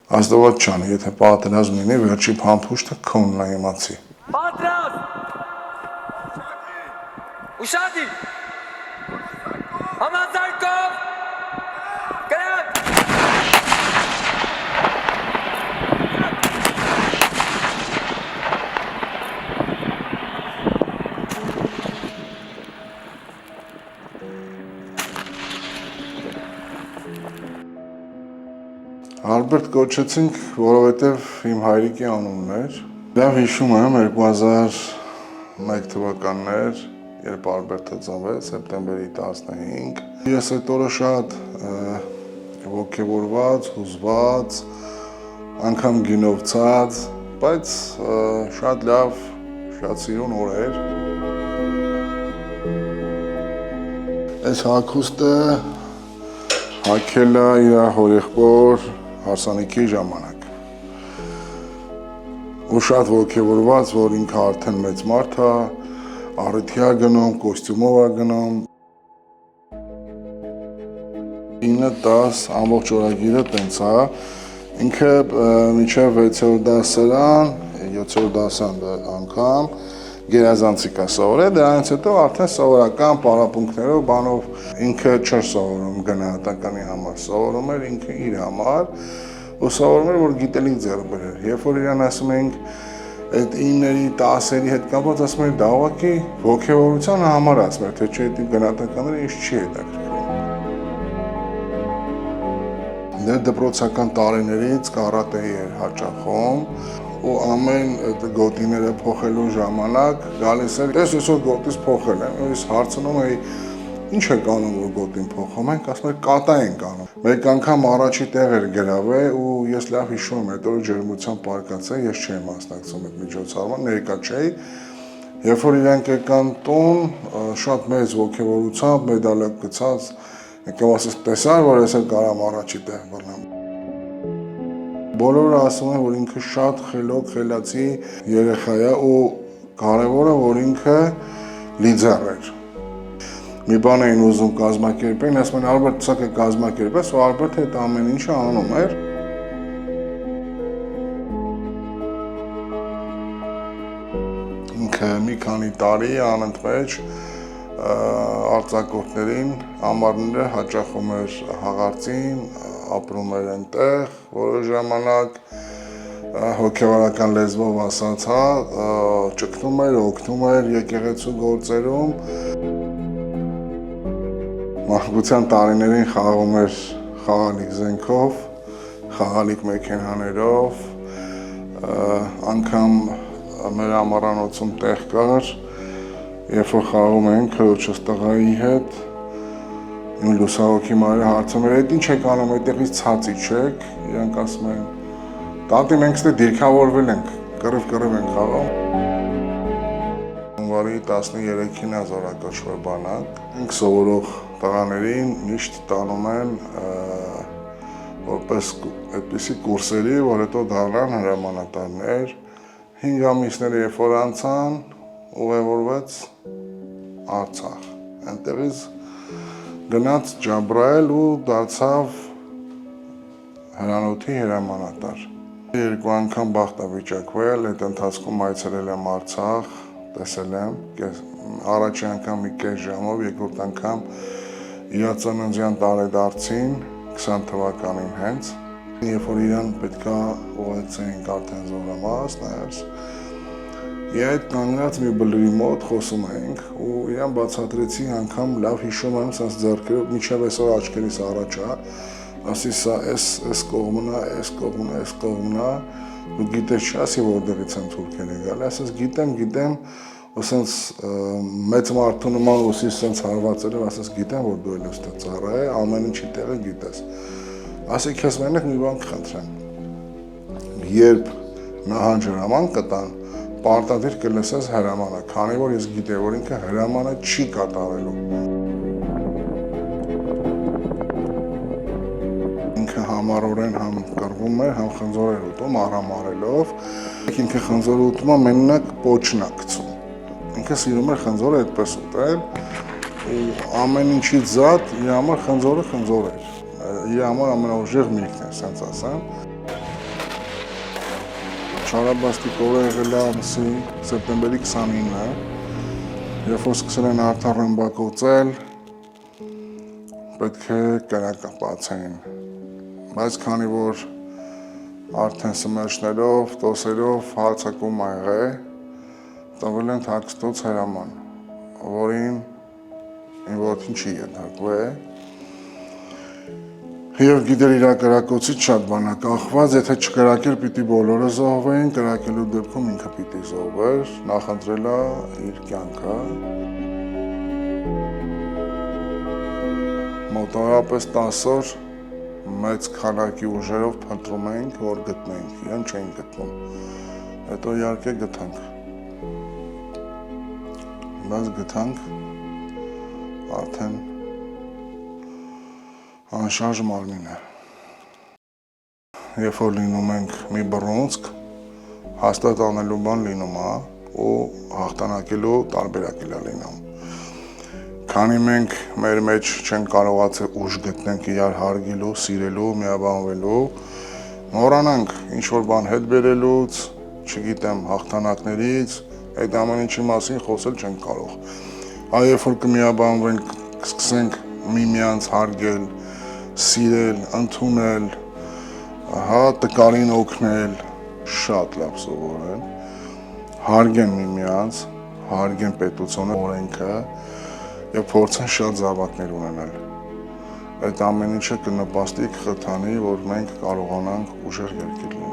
Աստված չանի, եթե պատերազմ լինի, վերջի փամփուշտը քոնն է իմացի։ Պատրաստ։ Ուշադի։ Համազարկով։ Կրակ։ Ալբերտ կոչեցինք, որովհետև իմ հայրիկի անունն էր։ Լավ հիշում եմ 2001 թվականներ, երբ Ալբերտը ծնվեց, սեպտեմբերի 15։ Ես այդ օրը շատ ոգևորված, հուզված, անգամ գինովցած, բայց շատ լավ, շատ սիրուն օր էր։ Այս հագուստը հագել է իր հորեղբոր հարսանիքի ժամանակ։ Ու շատ ոգևորված, որ ինքը արդեն մեծ մարդ է, առիթի է գնում, կոստյումով է գնում։ 9-10 ամբողջ օրագիրը տենց է, ինքը մինչև 6-րդ դասարան, 7-րդ դասարան անգամ գերազանցիկ է սովորել, դրանից հետո արդեն սովորական պարապմունքներով, բանով ինքը չէր սովորում գնահատականի համար, սովորում էր ինքը իր համար, ու սովորում էր, որ գիտելիք ձեռք բերեր։ Երբ որ իրան ասում էինք այդ 9-երի, 10-երի հետ կապված, ասում էր դա ուղղակի ոգևորության համար ասում էր, թե չէ այդ գնահատականները ինձ չի հետաքրքրում։ Դեռ դպրոցական տարիներից կարատեի էր հաճախում ու ամեն գոտիները փոխելու ժամանակ գալիս էր, տես այսօր գոտիս փոխել եմ, ես հարցնում էի, ինչ եք անում, որ գոտին փոխում ենք, ասում էր կատա ենք անում։ Մեկ անգամ առաջի տեղ էր գրավել ու ես լավ հիշում եմ, այդ օրը ջերմությամբ պարկած է, ես չէի մասնակցում այդ միջոցառման, ներկա չէի։ Երբ որ իրանք եկան տուն, շատ մեծ ոգևորությամբ, մեդալը գցած, եկավ ասես տեսար, որ ես էլ կարամ առաջի տեղ բռնեմ։ Բոլորը ասում են, որ ինքը շատ խելոք, խելացի երեխա է ու կարևորը, որ ինքը լիդեր էր։ Մի բան էին ուզում կազմակերպել, ասում են Ալբերտ սա կկազմակերպես, ու Ալբերտը այդ ամեն ինչը անում էր։ Ինքը մի քանի տարի անընդմեջ արձակորդներին ամառները հաճախում էր հաղարծին, ապրում էր այնտեղ որոշ ժամանակ, հոգևորական լեզվով ասած, ճգնում էր, օգնում էր եկեղեցու գործերում։ Մանկության տարիներին խաղում էր խաղալիք զենքով, խաղալիք մեքենաներով, անգամ մեր ամառանոցում տեղ կար, երբ որ խաղում ենք քրոջս տղայի հետ, իմ լուսահոգի մայրը հարցում էր, այդ ինչ եք անում, այդտեղից ցածի չեք, իրանք ասում են, տատի մենք ստե դիրքավորվել ենք, կռիվ ենք խաղում։ Հունվարի 13-ին է զորակոչվել բանակ, ինք սովորող տղաներին միշտ տանում են որպես այդպիսի կուրսերի, որ հետո դառնան հրամանատարներ, 5 ամիսները երբ որ անցան, ուղևորվեց Արցախ, այնտեղից գնաց Ջաբրայել ու դարձավ հրանոթի հրամանատար։ 2 անգամ բախտավիճակվել, այդ ընթացքում այցելել եմ Արցախ, տեսել եմ, առաջի անգամ մի կես ժամով, երկրորդ անգամ իր ծննդյան տարեդարձին 20 թվականին հենց, երբ որ իրան պետքա ուղեկցեինք արդեն զորամաս, նայած, Այդ կանգնած մի բլրի մոտ խոսում էինք ու իրան բացատրեցի անգամ լավ հիշում եմ սաս ձեռքերով մինչև այսօր աչքերիս առաջ է, ասի սա այս կողմն է, այս կողմն է, ու գիտես չասի որտեղից են թուրքերը գալի, ասես գիտեմ, ու սենց մեծ մարդու նման ուսիս սենց հարվածել եմ, ասես գիտեմ, որ դու էլ ուստը ծառա է, ամեն ինչի տեղը գիտես։ Ասի քեզ մենակ մի բան կխնդրեմ, երբ նահանջ հրաման կտան, պարտադիր կլսես հրամանը, քանի որ ես գիտեմ, որ ինքը հրամանը չի կատարելու։ Ինքը համառորեն համ կռվում էր, համ խնձոր էր ուտում, արամարելով, ինքը խնձորը ուտում է մենակ պոչն է գցում։ Ինքը սիրում էր խնձորը այդպես ուտել, ու ամեն ինչից զատ իր համար խնձորը էր։ Իր համար ամենաուժեղ միրգն է, սենց ասեմ։ Չարաբաստիկովը եղել է ամսի սեպտեմբերի 29-ը, երբ որ սկսել են արդար ռմբակոծել, պետք է կրակ բացեին, բայց քանի որ արդեն սմերշներով, տոսերով հարձակում ա եղել, տվել են թաքստոց հրաման, որին իմ որդին չի ենթարկվել և գիտեր իր կրակոցից շատ բան է կախված, եթե չկրակեր պիտի բոլորը զոհվեին, կրակելու դեպքում ինքը պիտի զոհվեր, նախընտրել է իր կյանքը։ Մոտավորապես 10 օր մեծ քանակի ուժերով փնտրում էինք, որ գտնենք, իրեն չէին գտնում, հետո իհարկե գտանք, բայց գտանք արդեն անշարժ մարմին է։ Երբ որ լինում ենք մի բռունցք, հաստատ անելու բան լինում է ու հաղթանակելու տարբերակել է լինում։ Քանի մենք մեր մեջ չենք կարողացել ուժ գտնենք իրար հարգելու, սիրելու, միաբանվելու, մոռանանք ինչ-որ բան հետ բերելուց, չգիտեմ, հաղթանակներից, այդ ամեն ինչի մասին խոսել չենք կարող։ Այ երբ որ կմիաբանվենք, կսկսենք միմյանց հարգել, սիրել, ընդունել, տկարին օգնել, շատ լավ սովորել, հարգեն միմյանց, հարգեն պետությունը, օրենքը և փորձեն շատ զավակներ ունենալ։ Այդ ամեն ինչը կնպաստի, կխթանի, որ մենք կարողանանք ուժեղ երկիր լինել։